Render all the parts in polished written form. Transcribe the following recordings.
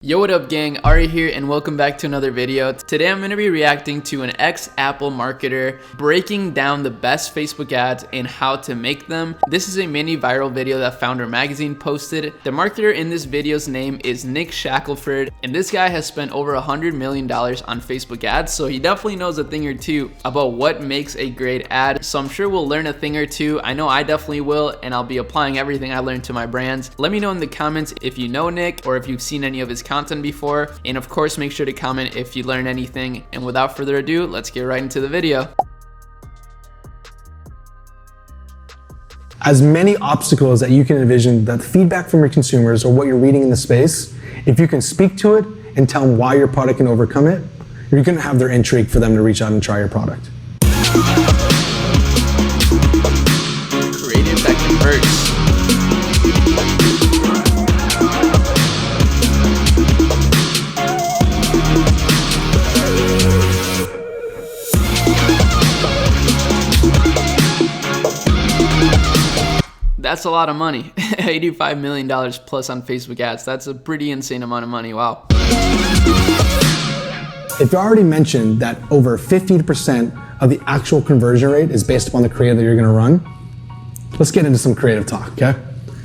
Yo, what up gang, Arie here and welcome back to another video. Today I'm going to be reacting to an ex-Apple marketer breaking down the best Facebook ads and how to make them. This is a mini viral video that Founder Magazine posted. The marketer in this video's name is Nick Shackelford, and this guy has spent over $100 million on Facebook ads, so he definitely knows a thing or two about what makes a great ad. So I'm sure we'll learn a thing or two. I know I definitely will, and I'll be applying everything I learned to my brands. Let me know in the comments if you know Nick or if you've seen any of his content before, and of course make sure to comment if you learn anything. And without further ado, let's get right into the video. As many obstacles that you can envision, that feedback from your consumers or what you're reading in the space, if you can speak to it and tell them why your product can overcome it, you're going to have their intrigue for them to reach out and try your product. Creative that converts. That's a lot of money. $85 million plus on Facebook ads. That's a pretty insane amount of money. Wow. If you already mentioned that over 50% of the actual conversion rate is based upon the creative that you're going to run, let's get into some creative talk, okay?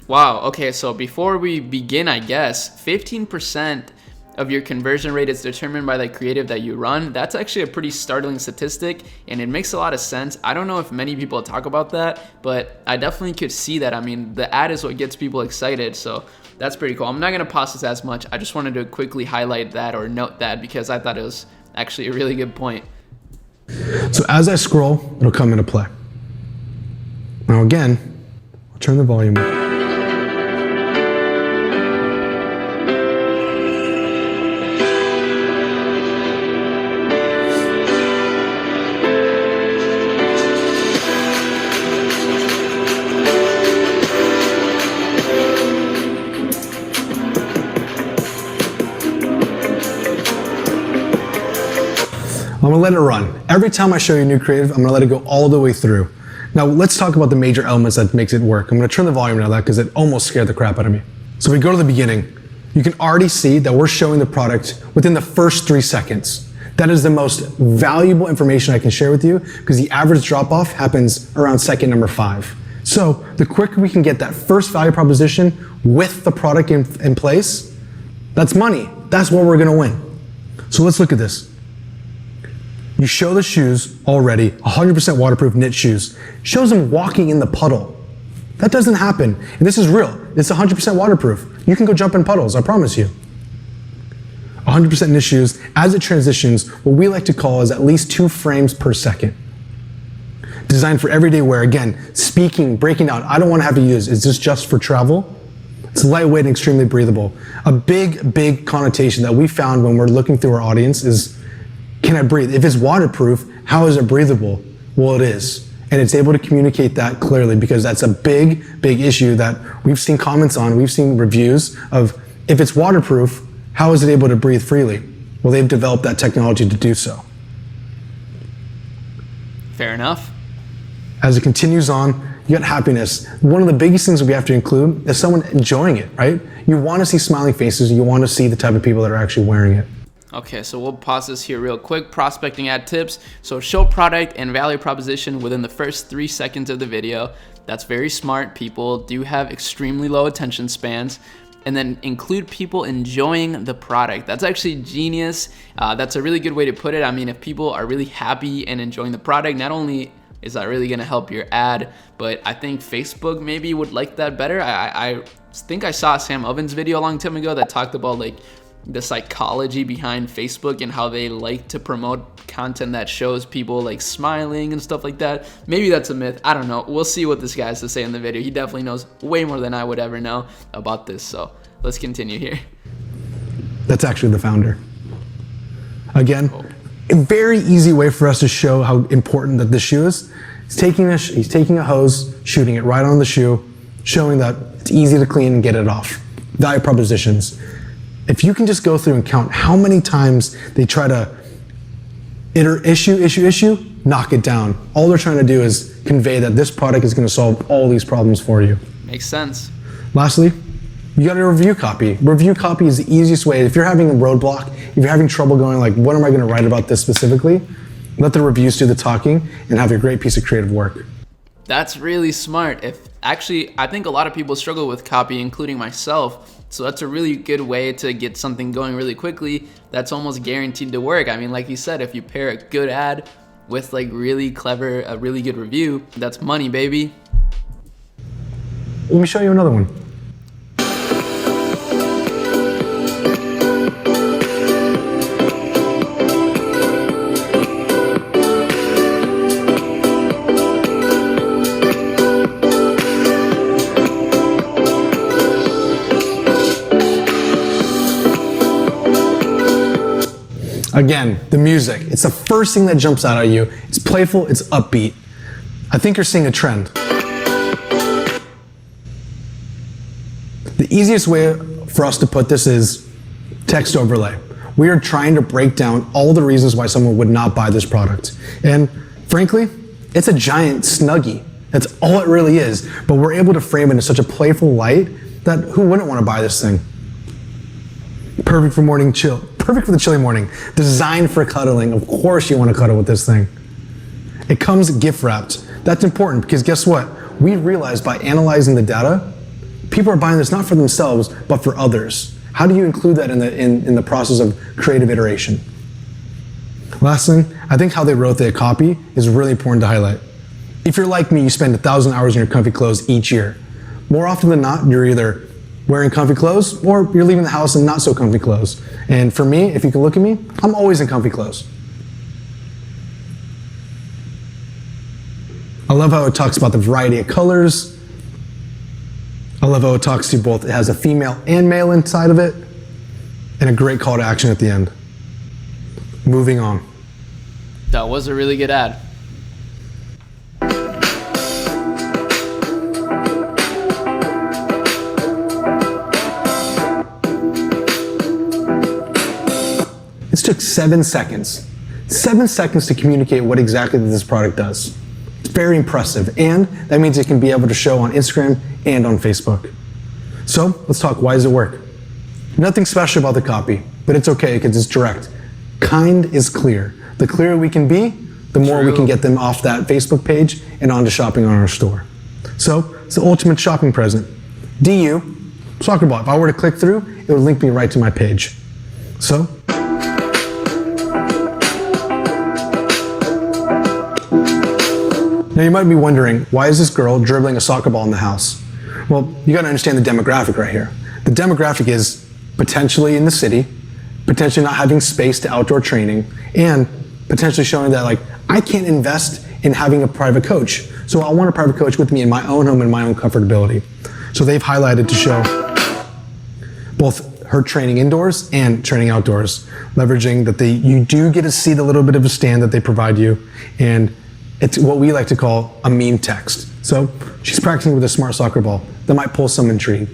Wow. Okay, so before we begin, I guess 15% of your conversion rate is determined by the creative that you run. That's actually a pretty startling statistic, and it makes a lot of sense. I don't know if many people talk about that, but I definitely could see that. I mean, the ad is what gets people excited, so that's pretty cool. I'm not gonna pause this as much. I just wanted to quickly highlight that or note that because I thought it was actually a really good point. So as I scroll, it'll come into play. Now again, I'll turn the volume up. I'm gonna let it run. Every time I show you new creative, I'm gonna let it go all the way through. Now let's talk about the major elements that makes it work. I'm gonna turn the volume down that because it almost scared the crap out of me. So if we go to the beginning, you can already see that we're showing the product within the first 3 seconds. That is the most valuable information I can share with you because the average drop off happens around second number 5. So the quicker we can get that first value proposition with the product in place, that's money. That's what we're gonna win. So let's look at this. You show the shoes already, 100% waterproof knit shoes. Shows them walking in the puddle. That doesn't happen. And this is real. It's 100% waterproof. You can go jump in puddles, I promise you. 100% knit shoes. As it transitions, what we like to call is at least 2 frames per second. Designed for everyday wear. Again, speaking, breaking down. I don't want to have to use. Is this just for travel? It's lightweight and extremely breathable. A big connotation that we found when we're looking through our audience is, can I breathe? If it's waterproof, how is it breathable? Well, it is. And it's able to communicate that clearly because that's a big issue that we've seen comments on, we've seen reviews of, if it's waterproof, how is it able to breathe freely? Well, they've developed that technology to do so. Fair enough. As it continues on, you got happiness. One of the biggest things we have to include is someone enjoying it, right? You want to see smiling faces, you want to see the type of people that are actually wearing it. Okay, so we'll pause this here real quick. Prospecting ad tips. So show product and value proposition within the first 3 seconds of the video. That's very smart. People do have extremely low attention spans. And then include people enjoying the product. That's actually genius. That's a really good way to put it. I mean, if people are really happy and enjoying the product, not only is that really gonna help your ad, but I think Facebook maybe would like that better. I think I saw Sam Ovens video a long time ago that talked about like the psychology behind Facebook and how they like to promote content that shows people like smiling and stuff like that. Maybe that's a myth. I don't know. We'll see what this guy has to say in the video. He definitely knows way more than I would ever know about this. So let's continue here. That's actually the founder. Again, a very easy way for us to show how important that this shoe is. He's taking a hose, shooting it right on the shoe, showing that it's easy to clean and get it off. Value propositions. If you can just go through and count how many times they try to issue, knock it down. All they're trying to do is convey that this product is going to solve all these problems for you. Makes sense. Lastly, You got to review copy. Review copy is the easiest way. If you're having a roadblock, if you're having trouble going like, what am I going to write about this specifically? Let the reviews do the talking and have a great piece of creative work. That's really smart. I think a lot of people struggle with copy, including myself. So that's a really good way to get something going really quickly. That's almost guaranteed to work. I mean, like you said, if you pair a good ad with like really clever, a really good review, that's money, baby. Let me show you another one. Again, the music. It's the first thing that jumps out at you. It's playful, it's upbeat. I think you're seeing a trend. The easiest way for us to put this is text overlay. We are trying to break down all the reasons why someone would not buy this product. And frankly, it's a giant Snuggie. That's all it really is. But we're able to frame it in such a playful light that who wouldn't want to buy this thing? Perfect for morning chill. Perfect for the chilly morning. Designed for cuddling. Of course you want to cuddle with this thing. It comes gift wrapped. That's important because guess what? We realized by analyzing the data, people are buying this not for themselves, but for others. How do you include that in the process of creative iteration? Last thing, I think how they wrote the copy is really important to highlight. If you're like me, you spend 1,000 hours in your comfy clothes each year. More often than not, you're either wearing comfy clothes or you're leaving the house in not so comfy clothes. And for me, if you can look at me, I'm always in comfy clothes. I love how it talks about the variety of colors. I love how it talks to both, it has a female and male inside of it, and a great call to action at the end. Moving on. That was a really good ad. This took 7 seconds. 7 seconds to communicate what exactly this product does. It's very impressive, and that means it can be able to show on Instagram and on Facebook. So let's talk, why does it work? Nothing special about the copy, but it's okay because it's direct. Kind is clear. The clearer we can be, the more we can get them off that Facebook page and onto shopping on our store. So it's the ultimate shopping present. DU, soccer ball. If I were to click through, it would link me right to my page. So, now you might be wondering, why is this girl dribbling a soccer ball in the house? Well, you gotta understand the demographic right here. The demographic is potentially in the city, potentially not having space to outdoor training, and potentially showing that like, I can't invest in having a private coach. So I want a private coach with me in my own home and my own comfortability. So they've highlighted to show both her training indoors and training outdoors, leveraging that you do get to see the little bit of a stand that they provide you, and it's what we like to call a meme text. So she's practicing with a smart soccer ball. That might pull some intrigue.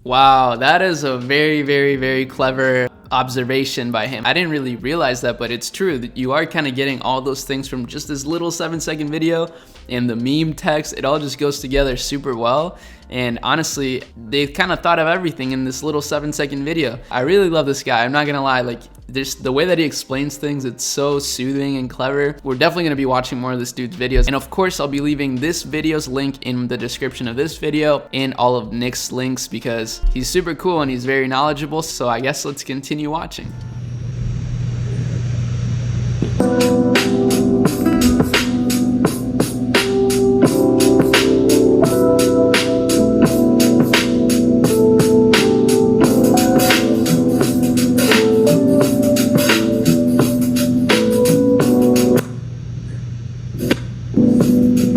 Wow, that is a very, very, very clever observation by him. I didn't really realize that, but it's true that you are kind of getting all those things from just this little 7-second video, and the meme text, it all just goes together super well. And honestly, they kind of thought of everything in this little 7-second video. I really love this guy. I'm not gonna lie, like the way that he explains things, it's so soothing and clever. We're definitely gonna be watching more of this dude's videos. And of course, I'll be leaving this video's link in the description of this video and all of Nick's links because he's super cool and he's very knowledgeable. So I guess let's continue watching.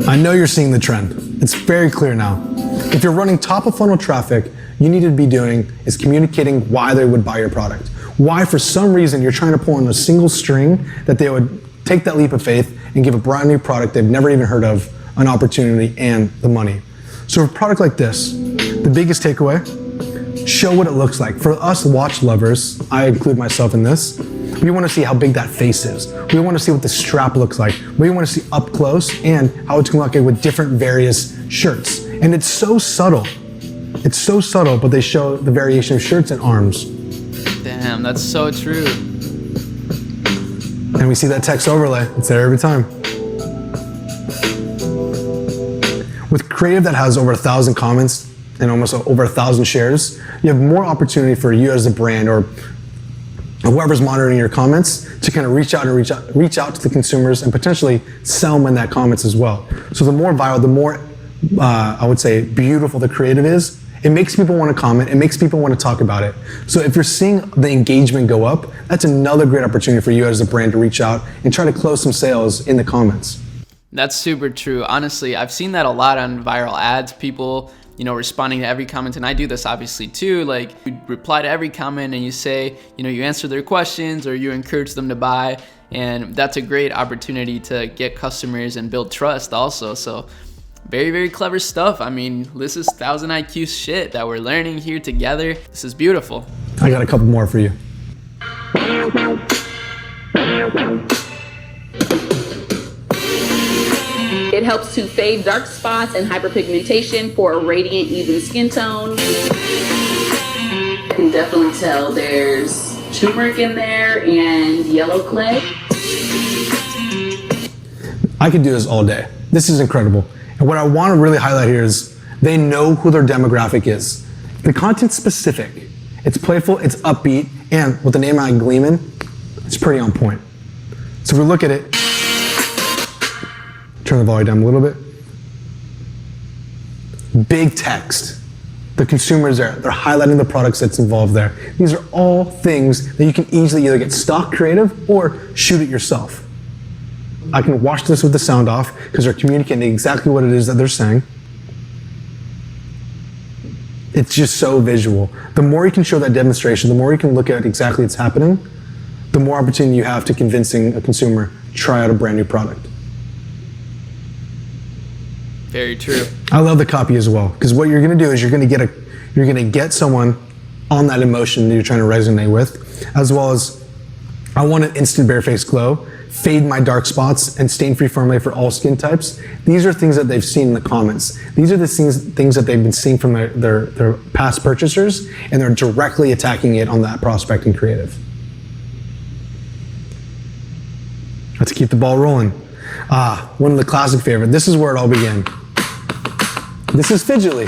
I know you're seeing the trend. It's very clear now. If you're running top of funnel traffic, you need to be doing is communicating why they would buy your product. Why for some reason you're trying to pull on a single string that they would take that leap of faith and give a brand new product they've never even heard of an opportunity and the money. So for a product like this, the biggest takeaway, show what it looks like. For us watch lovers, I include myself in this, we want to see how big that face is. We want to see what the strap looks like. We want to see up close and how it's going to look like with different various shirts. And it's so subtle. It's so subtle, but they show the variation of shirts and arms. Damn, that's so true. And we see that text overlay. It's there every time. With creative that has over 1,000 comments and almost over 1,000 shares, you have more opportunity for you as a brand or whoever's monitoring your comments to kind of reach out to the consumers and potentially sell them in that comments as well. So the more viral, the more I would say beautiful the creative is, it makes people want to comment, it makes people want to talk about it. So if you're seeing the engagement go up, that's another great opportunity for you as a brand to reach out and try to close some sales in the comments. That's super true. Honestly, I've seen that a lot on viral ads, people, responding to every comment, and I do this obviously too. Like, you reply to every comment and you say, you answer their questions or you encourage them to buy, and that's a great opportunity to get customers and build trust also. So very, very clever stuff. I mean, this is 1,000 IQ shit that we're learning here together. This is beautiful. I got a couple more for you. It helps to fade dark spots and hyperpigmentation for a radiant, even skin tone. You can definitely tell there's turmeric in there and yellow clay. I could do this all day. This is incredible. And what I want to really highlight here is they know who their demographic is. The content's specific. It's playful, it's upbeat, and with the name out gleaming, it's pretty on point. So if we look at it, turn the volume down a little bit. Big text. The consumer's there. They're highlighting the products that's involved there. These are all things that you can easily either get stock creative or shoot it yourself. I can watch this with the sound off because they're communicating exactly what it is that they're saying. It's just so visual. The more you can show that demonstration, the more you can look at exactly what's happening, the more opportunity you have to convincing a consumer to try out a brand new product. Very true. I love the copy as well, because what you're going to do is you're going to get someone on that emotion that you're trying to resonate with, as well as I want an instant bare-faced glow, fade my dark spots, and stain-free formula for all skin types. These are things that they've seen in the comments. These are the things that they've been seeing from their past purchasers, and they're directly attacking it on that prospecting creative. Let's keep the ball rolling. One of the classic favorite. This is where it all began. This is Fidgetly.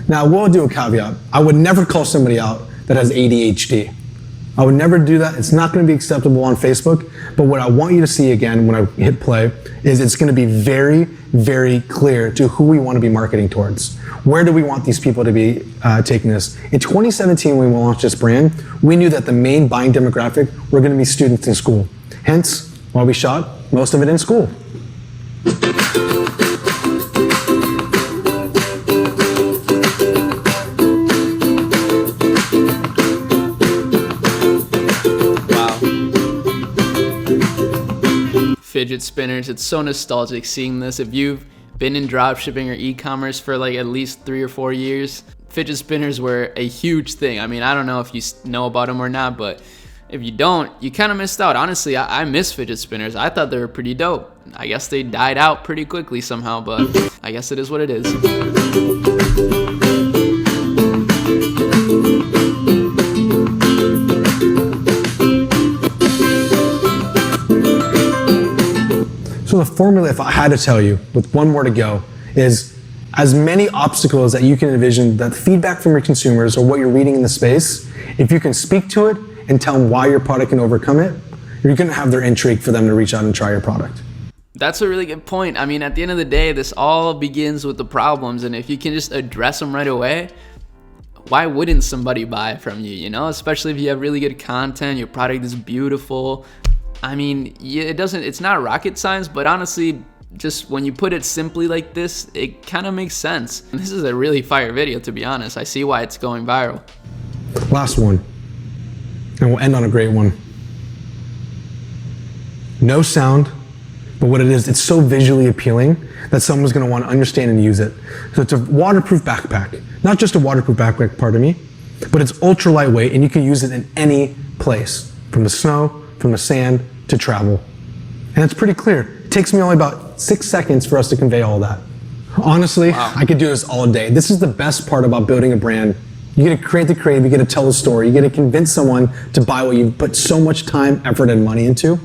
Now, we'll do a caveat. I would never call somebody out that has ADHD. I would never do that. It's not going to be acceptable on Facebook. But what I want you to see again when I hit play is it's going to be very, very clear to who we want to be marketing towards. Where do we want these people to be taking this? In 2017, when we launched this brand, we knew that the main buying demographic were going to be students in school. Hence, while we shot most of it in school. Fidget spinners, it's so nostalgic seeing this. If you've been in dropshipping or e-commerce for like at least 3 or 4 years, fidget spinners were a huge thing. I mean, I don't know if you know about them or not, but if you don't, you kind of missed out. Honestly, I miss fidget spinners. I thought they were pretty dope. I guess they died out pretty quickly somehow, but I guess it is what it is. So the formula, if I had to tell you, with one more to go, is as many obstacles that you can envision, that feedback from your consumers or what you're reading in the space, if you can speak to it and tell them why your product can overcome it, you're going to have their intrigue for them to reach out and try your product. That's a really good point. I mean, at the end of the day, this all begins with the problems, and if you can just address them right away, why wouldn't somebody buy from you, Especially if you have really good content, your product is beautiful. I mean, yeah, it's not rocket science, but honestly, just when you put it simply like this, it kind of makes sense. And this is a really fire video, to be honest. I see why it's going viral. Last one, and we'll end on a great one. No sound, but what it is, it's so visually appealing that someone's going to want to understand and use it. So it's a waterproof backpack. Not just a waterproof backpack, pardon me, but it's ultra lightweight, and you can use it in any place, from the snow from the sand to travel. And it's pretty clear. It takes me only about 6 seconds for us to convey all that. Honestly, wow. I could do this all day. This is the best part about building a brand. You get to create the creative, you get to tell the story, you get to convince someone to buy what you've put so much time, effort, and money into.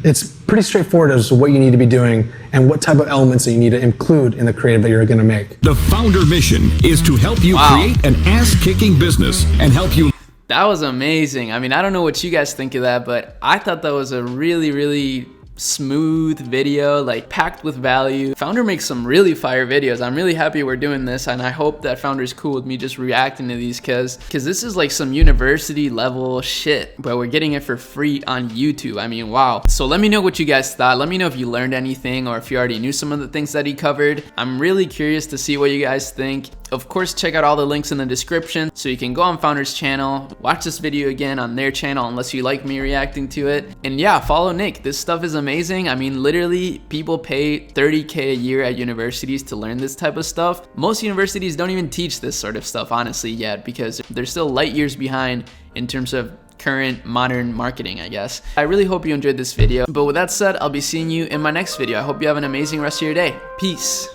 It's pretty straightforward as to what you need to be doing and what type of elements that you need to include in the creative that you're going to make. The founder mission is to help you create an ass-kicking business and help you. That was amazing. I mean, I don't know what you guys think of that, but I thought that was a really, really smooth video, like packed with value. Founder makes some really fire videos. I'm really happy we're doing this, and I hope that Founder's cool with me just reacting to these because this is like some university level shit, but we're getting it for free on YouTube. I mean, wow. So let me know what you guys thought. Let me know if you learned anything or if you already knew some of the things that he covered. I'm really curious to see what you guys think. Of course, check out all the links in the description so you can go on Founder's channel, watch this video again on their channel unless you like me reacting to it. And yeah, follow Nick. This stuff is amazing. I mean, literally, people pay $30K a year at universities to learn this type of stuff. Most universities don't even teach this sort of stuff, honestly, yet, because they're still light years behind in terms of current modern marketing, I guess. I really hope you enjoyed this video. But with that said, I'll be seeing you in my next video. I hope you have an amazing rest of your day. Peace.